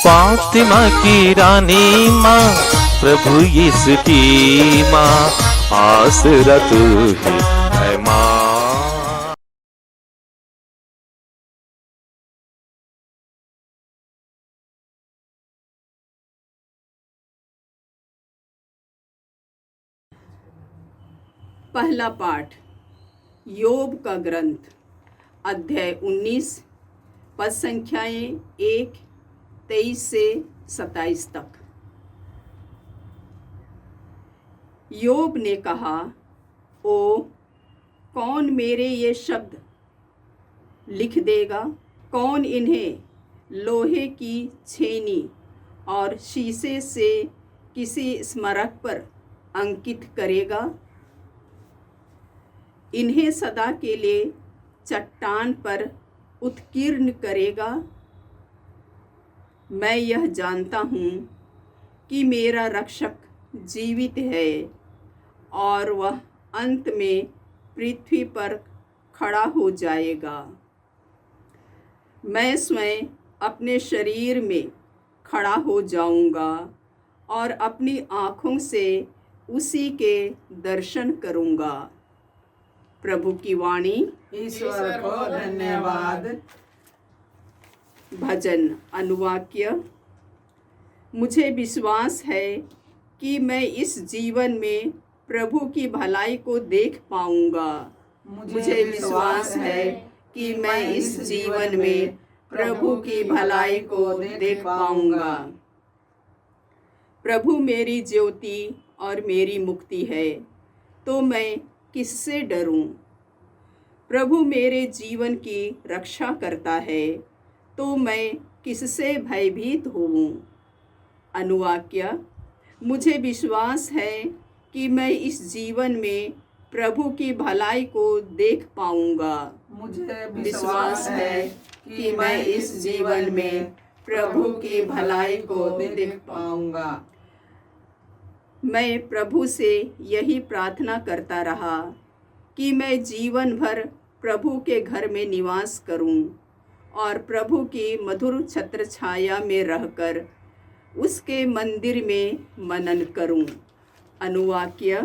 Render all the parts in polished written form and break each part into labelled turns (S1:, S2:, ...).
S1: फातिमा की रानी माँ, प्रभु यीशु की माँ, आसरा तू ही है माँ।
S2: पहला पाठ योब का ग्रंथ, अध्याय 19, पद संख्याएं 1, 23 से 27 तक। योब ने कहा, ओ कौन मेरे ये शब्द लिख देगा? कौन इन्हें लोहे की छेनी और शीशे से किसी स्मारक पर अंकित करेगा? इन्हें सदा के लिए चट्टान पर उत्कीर्ण करेगा? मैं यह जानता हूँ कि मेरा रक्षक जीवित है और वह अंत में पृथ्वी पर खड़ा हो जाएगा। मैं स्वयं अपने शरीर में खड़ा हो जाऊंगा और अपनी आँखों से उसी के दर्शन करूंगा। प्रभु की वाणी।
S3: ईश्वर को धन्यवाद।
S2: भजन अनुवाक्य। मुझे विश्वास है कि मैं इस जीवन में प्रभु की भलाई को देख पाऊंगा। मुझे विश्वास है कि मैं इस जीवन में प्रभु की भलाई को देख पाऊंगा। प्रभु मेरी ज्योति और मेरी मुक्ति है, तो मैं किससे डरूं? प्रभु मेरे जीवन की रक्षा करता है, तो मैं किससे भयभीत होऊं? अनुवाक्य। मुझे विश्वास है कि मैं इस जीवन में प्रभु की भलाई को देख पाऊंगा।
S3: मुझे
S2: विश्वास है कि मैं इस जीवन में प्रभु की भलाई को देख पाऊंगा। मैं प्रभु से यही प्रार्थना करता रहा कि मैं जीवन भर प्रभु के घर में निवास करूं और प्रभु की मधुर छत्र छाया में रहकर उसके मंदिर में मनन करूं। अनुवाक्य।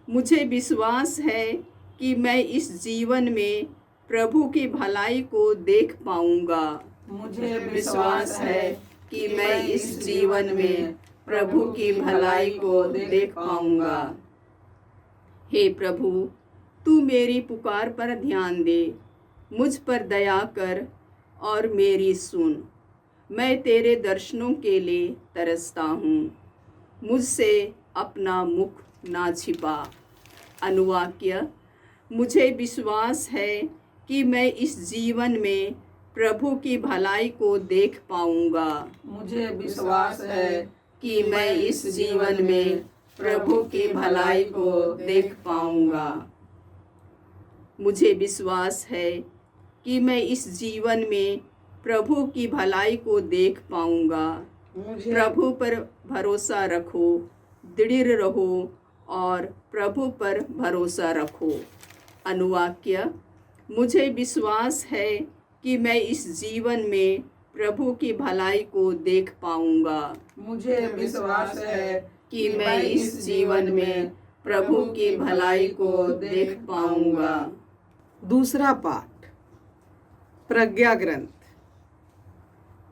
S2: मुझे विश्वास है कि मैं इस जीवन में प्रभु की भलाई को देख पाऊंगा।
S3: मुझे
S2: विश्वास है कि मैं इस जीवन में प्रभु की भलाई को देख पाऊंगा। हे प्रभु, तू मेरी पुकार पर ध्यान दे, मुझ पर दया कर और मेरी सुन। मैं तेरे दर्शनों के लिए तरसता हूँ, मुझसे अपना मुख ना छिपा। अनुवाक्य। मुझे विश्वास है कि मैं इस जीवन में प्रभु की भलाई को देख पाऊंगा।
S3: मुझे विश्वास है
S2: कि मैं इस जीवन में प्रभु की भलाई को देख पाऊंगा। मुझे विश्वास है कि मैं इस जीवन में प्रभु की भलाई को देख पाऊंगा। प्रभु पर भरोसा रखो, दृढ़ रहो और प्रभु पर भरोसा रखो। अनुवाक्य। मुझे विश्वास है कि मैं इस जीवन में प्रभु की भलाई को देख पाऊंगा।
S3: मुझे विश्वास है
S2: कि मैं इस जीवन में प्रभु की भलाई को देख पाऊंगा।
S4: दूसरा पाठ प्रज्ञा ग्रंथ,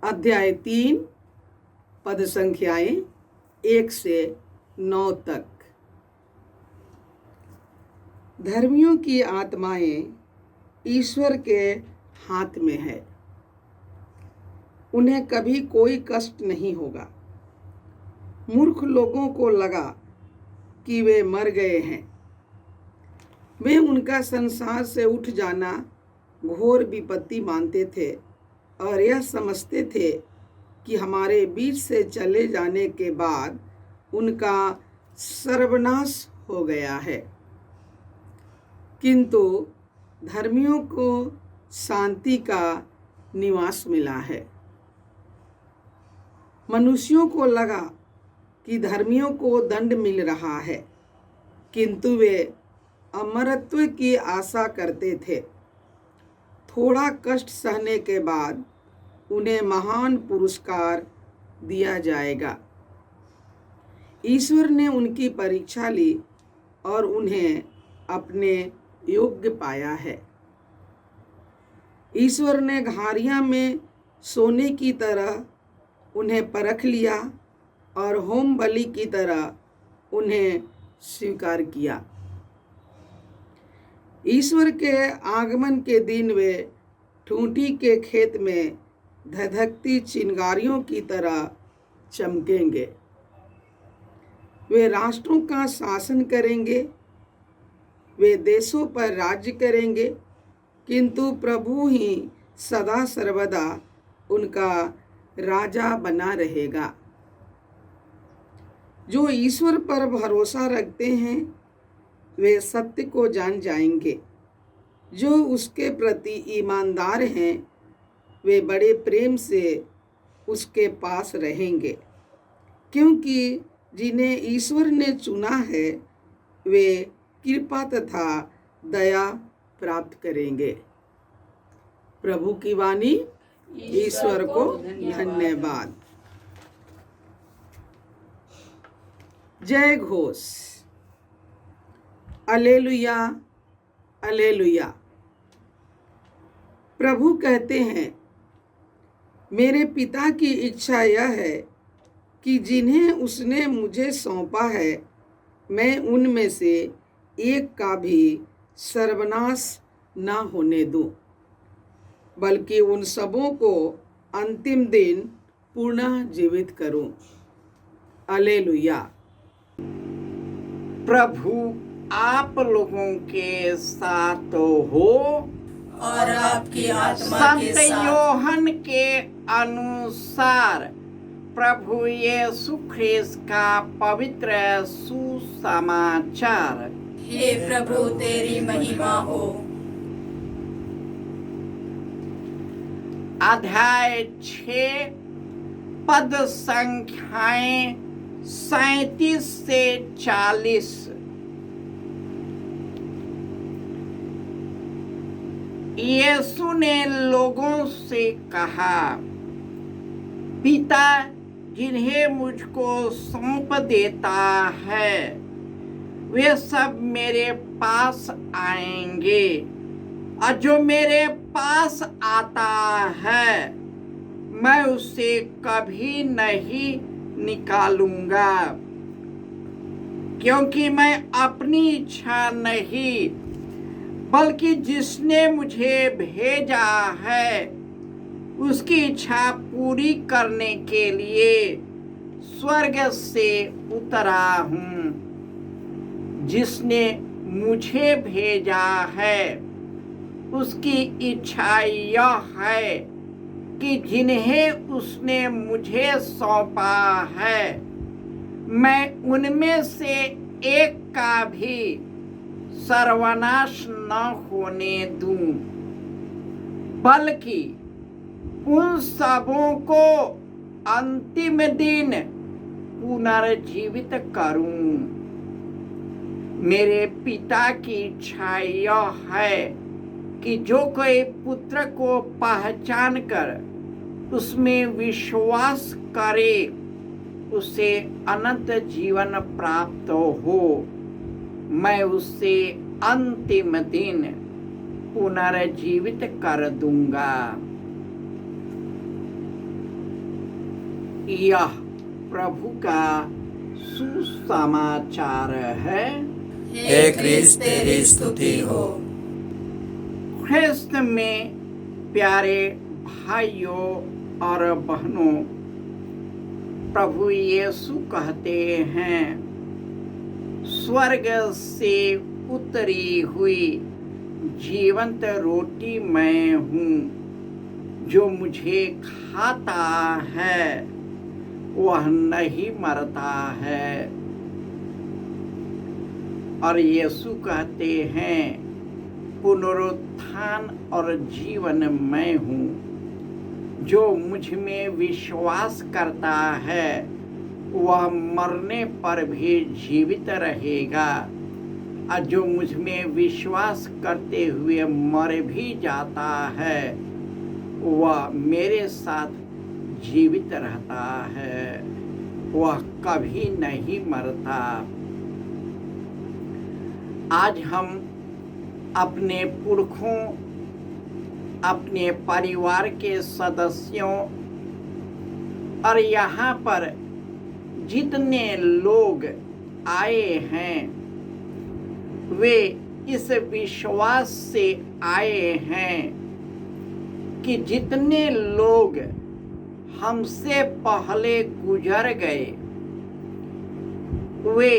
S4: अध्याय 3, पद संख्याएं 1 से 9 तक। धर्मियों की आत्माएं ईश्वर के हाथ में है, उन्हें कभी कोई कष्ट नहीं होगा। मूर्ख लोगों को लगा कि वे मर गए हैं। वे उनका संसार से उठ जाना घोर विपत्ति मानते थे और यह समझते थे कि हमारे बीच से चले जाने के बाद उनका सर्वनाश हो गया है। किंतु धर्मियों को शांति का निवास मिला है। मनुष्यों को लगा कि धर्मियों को दंड मिल रहा है, किंतु वे अमरत्व की आशा करते थे। थोड़ा कष्ट सहने के बाद उन्हें महान पुरस्कार दिया जाएगा। ईश्वर ने उनकी परीक्षा ली और उन्हें अपने योग्य पाया है। ईश्वर ने घारियां में सोने की तरह उन्हें परख लिया और होम बलि की तरह उन्हें स्वीकार किया। ईश्वर के आगमन के दिन वे ठूंठी के खेत में धधकती चिंगारियों की तरह चमकेंगे। वे राष्ट्रों का शासन करेंगे, वे देशों पर राज्य करेंगे, किंतु प्रभु ही सदा सर्वदा उनका राजा बना रहेगा। जो ईश्वर पर भरोसा रखते हैं वे सत्य को जान जाएंगे। जो उसके प्रति ईमानदार हैं वे बड़े प्रेम से उसके पास रहेंगे, क्योंकि जिन्हें ईश्वर ने चुना है वे कृपा तथा दया प्राप्त करेंगे। प्रभु की वाणी। ईश्वर को धन्यवाद। जय घोष। Alleluia, alleluia. प्रभु कहते हैं, मेरे पिता की इच्छा यह है कि जिन्हें उसने मुझे सौंपा है मैं उनमें से एक का भी सर्वनाश न होने दूं, बल्कि उन सबों को अंतिम दिन पुनः जीवित करूं। अलेलुया।
S3: प्रभु आप लोगों के साथ हो
S2: और आपकी आत्मा के
S3: संत
S2: साथ।
S3: योहन के अनुसार प्रभु यीशु ख्रिस्त का पवित्र सुसमाचार।
S2: हे प्रभु तेरी महिमा हो।
S3: अध्याय 6 पद संख्याएं 37 से 40। यीशु ने लोगों से कहा, पिता जिन्हें मुझको सौंप देता है वे सब मेरे पास आएंगे, और जो मेरे पास आता है मैं उसे कभी नहीं निकालूंगा, क्योंकि मैं अपनी इच्छा नहीं बल्कि जिसने मुझे भेजा है उसकी इच्छा पूरी करने के लिए स्वर्ग से उतरा हूँ। जिसने मुझे भेजा है उसकी इच्छा यह है कि जिन्हें उसने मुझे सौंपा है मैं उनमें से एक का भी सर्वनाश न होने दूं, बल्कि उन सबों को अंतिम दिन पुनर्जीवित करूं। मेरे पिता की इच्छा यह है कि जो कोई पुत्र को पहचान कर उसमें विश्वास करे उसे अनंत जीवन प्राप्त हो। मैं उसे अंतिम दिन पुनर्जीवित कर दूंगा। यह प्रभु का सुसमाचार है।
S2: हे क्रिस्त तेरी स्तुति हो।
S3: ख्रिस्त में प्यारे भाइयों और बहनों, प्रभु यीशु कहते हैं, स्वर्ग से उतरी हुई जीवंत रोटी मैं हूँ। जो मुझे खाता है वह नहीं मरता है। और यीशु कहते हैं, पुनरुत्थान और जीवन मैं हूँ। जो मुझ में विश्वास करता है वह मरने पर भी जीवित रहेगा, और जो मुझ में विश्वास करते हुए मर भी जाता है वह मेरे साथ जीवित रहता है, वह कभी नहीं मरता। आज हम अपने पुरखों, अपने परिवार के सदस्यों और यहाँ पर जितने लोग आए हैं वे इस विश्वास से आए हैं कि जितने लोग हमसे पहले गुजर गए वे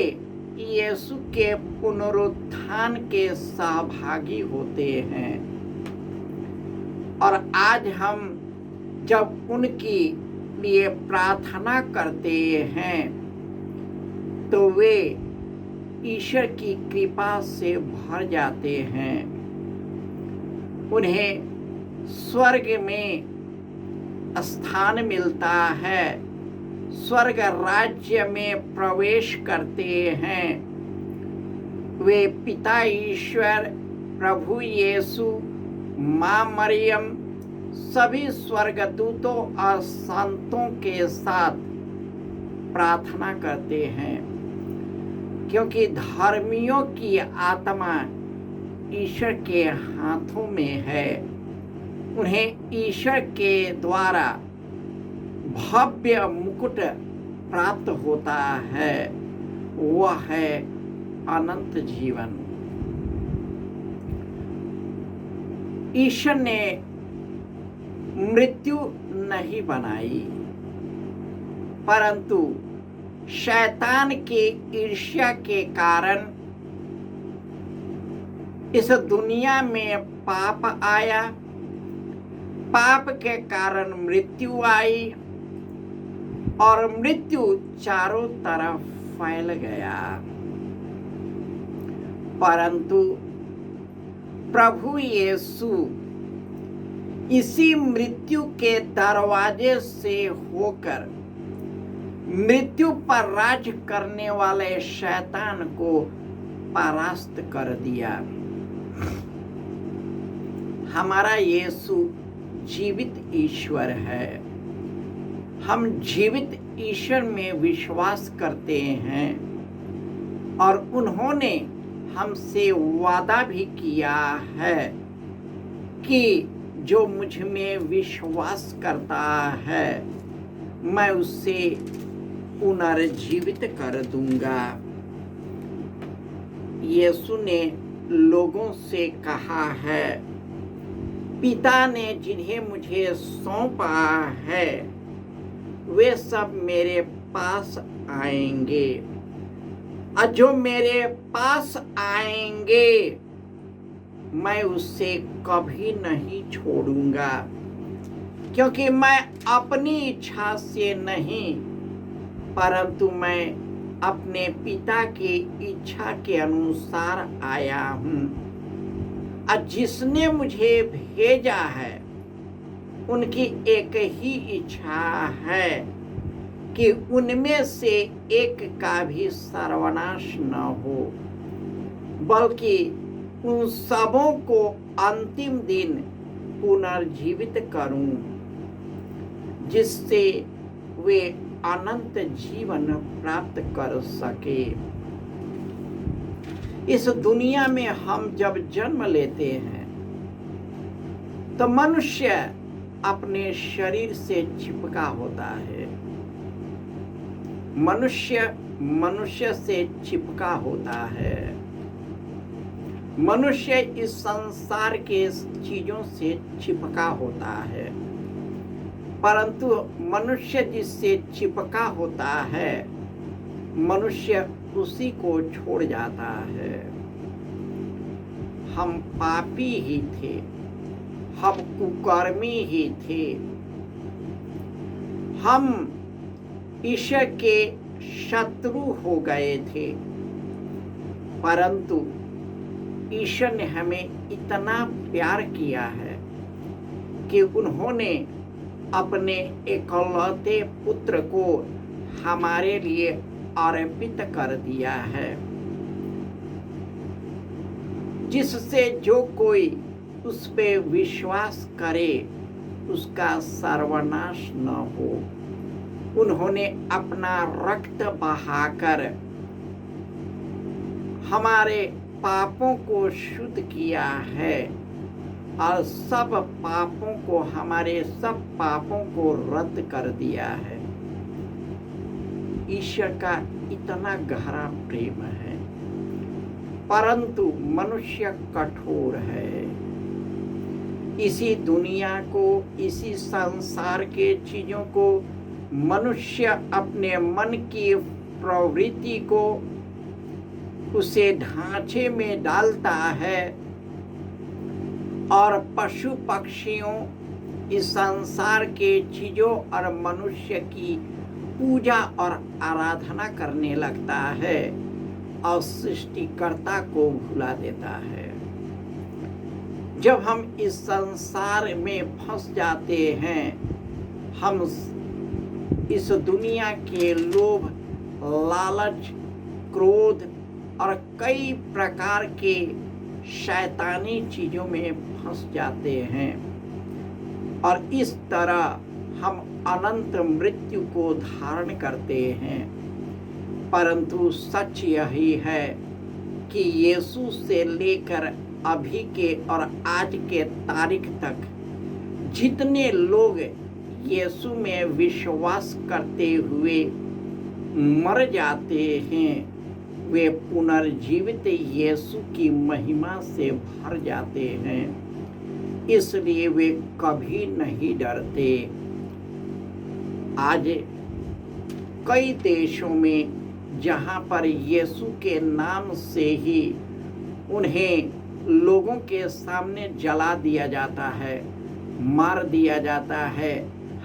S3: यीशु के पुनरुत्थान के सहभागी होते हैं। और आज हम जब उनकी लिए प्रार्थना करते हैं तो वे ईश्वर की कृपा से भर जाते हैं। उन्हें स्वर्ग में स्थान मिलता है, स्वर्ग राज्य में प्रवेश करते हैं। वे पिता ईश्वर, प्रभु यीशु, माँ मरियम, सभी स्वर्गदूतों और संतों के साथ प्रार्थना करते हैं, क्योंकि धर्मियों की आत्मा ईश्वर के हाथों में है। उन्हें ईश्वर के द्वारा भव्य मुकुट प्राप्त होता है, वह है अनंत जीवन। ईश्वर ने मृत्यु नहीं बनाई, परंतु शैतान की ईर्ष्या के कारण इस दुनिया में पाप आया, पाप के कारण मृत्यु आई और मृत्यु चारों तरफ फैल गया। परंतु प्रभु यीशु इसी मृत्यु के दरवाजे से होकर मृत्यु पर राज करने वाले शैतान को परास्त कर दिया। हमारा यीशु जीवित ईश्वर है। हम जीवित ईश्वर में विश्वास करते हैं और उन्होंने हमसे वादा भी किया है कि जो मुझ में विश्वास करता है मैं उसे पुनर्जीवित कर दूंगा। यीशु ने लोगों से कहा है, पिता ने जिन्हें मुझे सौंपा है वे सब मेरे पास आएंगे और जो मेरे पास आएंगे मैं उसे कभी नहीं छोड़ूंगा, क्योंकि मैं अपनी इच्छा से नहीं परंतु मैं अपने पिता की इच्छा के अनुसार आया हूँ। और जिसने मुझे भेजा है उनकी एक ही इच्छा है कि उनमें से एक का भी सर्वनाश न हो, बल्कि उन सबों को अंतिम दिन पुनर्जीवित करूं, जिससे वे अनंत जीवन प्राप्त कर सके। इस दुनिया में हम जब जन्म लेते हैं तो मनुष्य अपने शरीर से चिपका होता है। मनुष्य से चिपका होता है। मनुष्य इस संसार के चीजों से चिपका होता है, परंतु मनुष्य जिससे चिपका होता है मनुष्य उसी को छोड़ जाता है। हम पापी ही थे, हम कुकर्मी ही थे, हम ईश्वर के शत्रु हो गए थे, परंतु ईश्वर ने हमें इतना प्यार किया है कि उन्होंने अपने एकलौते पुत्र को हमारे लिए अर्पित कर दिया है, जिससे जो कोई उस पे विश्वास करे उसका सर्वनाश न हो। उन्होंने अपना रक्त बहाकर हमारे पापों को शुद्ध किया है और सब पापों को, हमारे सब पापों को रद्द कर दिया है। ईश्वर का इतना गहरा प्रेम है, परंतु मनुष्य कठोर है। इसी दुनिया को, इसी संसार के चीजों को मनुष्य अपने मन की प्रवृत्ति को उसे ढांचे में डालता है और पशु पक्षियों, इस संसार के चीजों और मनुष्य की पूजा और आराधना करने लगता है और सृष्टिकर्ता को भुला देता है। जब हम इस संसार में फंस जाते हैं, हम इस दुनिया के लोभ, लालच, क्रोध और कई प्रकार के शैतानी चीजों में फंस जाते हैं और इस तरह हम अनंत मृत्यु को धारण करते हैं। परंतु सच यही है कि यीशु से लेकर अभी के और आज के तारीख तक जितने लोग यीशु में विश्वास करते हुए मर जाते हैं, वे पुनर्जीवित यीशु की महिमा से भर जाते हैं। इसलिए वे कभी नहीं डरते। आज कई देशों में जहाँ पर यीशु के नाम से ही उन्हें लोगों के सामने जला दिया जाता है, मार दिया जाता है।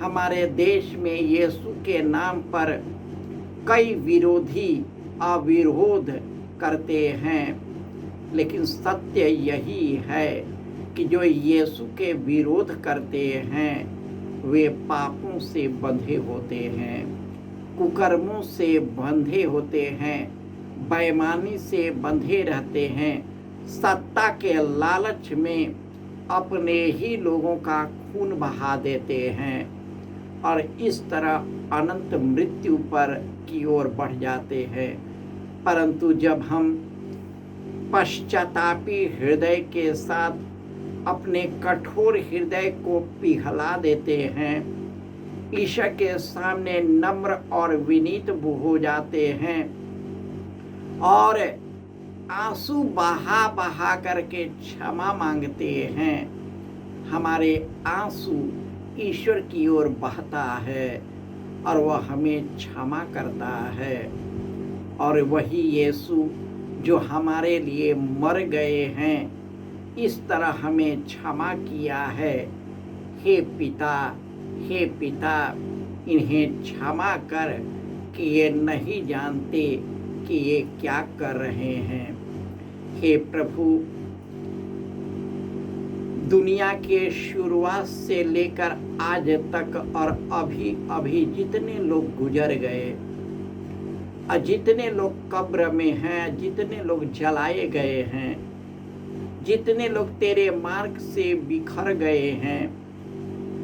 S3: हमारे देश में यीशु के नाम पर कई विरोधी अविरोध करते हैं, लेकिन सत्य यही है कि जो यीशु के विरोध करते हैं वे पापों से बंधे होते हैं, कुकर्मों से बंधे होते हैं, बेईमानी से बंधे रहते हैं, सत्ता के लालच में अपने ही लोगों का खून बहा देते हैं और इस तरह अनंत मृत्यु पर की ओर बढ़ जाते हैं। परंतु जब हम पश्चातापी हृदय के साथ अपने कठोर हृदय को पिघला देते हैं, ईश्वर के सामने नम्र और विनीत हो जाते हैं और आंसू बहा बहा करके क्षमा मांगते हैं, हमारे आंसू ईश्वर की ओर बहता है और वह हमें क्षमा करता है। और वही यीशु जो हमारे लिए मर गए हैं, इस तरह हमें क्षमा किया है। हे पिता, हे पिता, इन्हें क्षमा कर कि ये नहीं जानते कि ये क्या कर रहे हैं। हे प्रभु, दुनिया के शुरुआत से लेकर आज तक और अभी अभी जितने लोग गुजर गए और जितने लोग कब्र में हैं, जितने लोग जलाए गए हैं, जितने लोग तेरे मार्ग से बिखर गए हैं,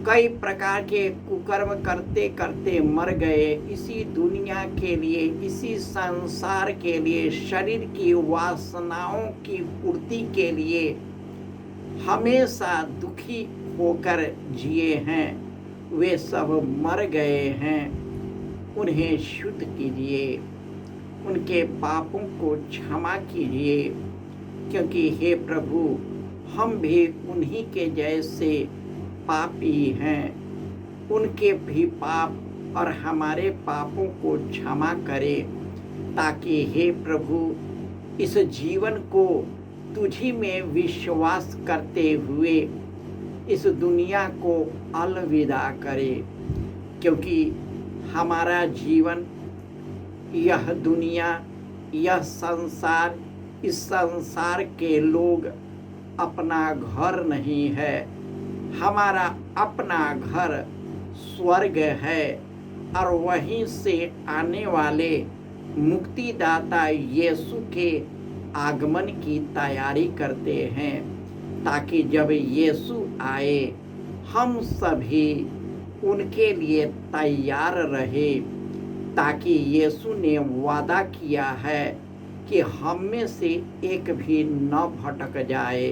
S3: कई प्रकार के कुकर्म करते करते मर गए, इसी दुनिया के लिए, इसी संसार के लिए, शरीर की वासनाओं की पूर्ति के लिए हमेशा दुखी होकर जिए हैं, वे सब मर गए हैं। उन्हें शुद्ध कीजिए, उनके पापों को क्षमा कीजिए, क्योंकि हे प्रभु, हम भी उन्हीं के जैसे पापी हैं। उनके भी पाप और हमारे पापों को क्षमा करें, ताकि हे प्रभु इस जीवन को तुझी में विश्वास करते हुए इस दुनिया को अलविदा करें, क्योंकि हमारा जीवन, यह दुनिया, यह संसार, इस संसार के लोग अपना घर नहीं है। हमारा अपना घर स्वर्ग है और वहीं से आने वाले मुक्तिदाता यीशु के आगमन की तैयारी करते हैं, ताकि जब यीशु आए हम सभी उनके लिए तैयार रहे, ताकि यीशु ने वादा किया है कि हम में से एक भी न भटक जाए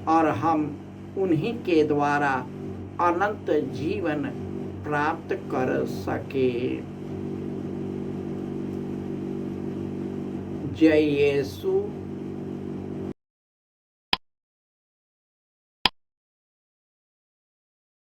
S3: और हम उन्हीं के द्वारा अनंत जीवन प्राप्त कर सके। जय यीशु।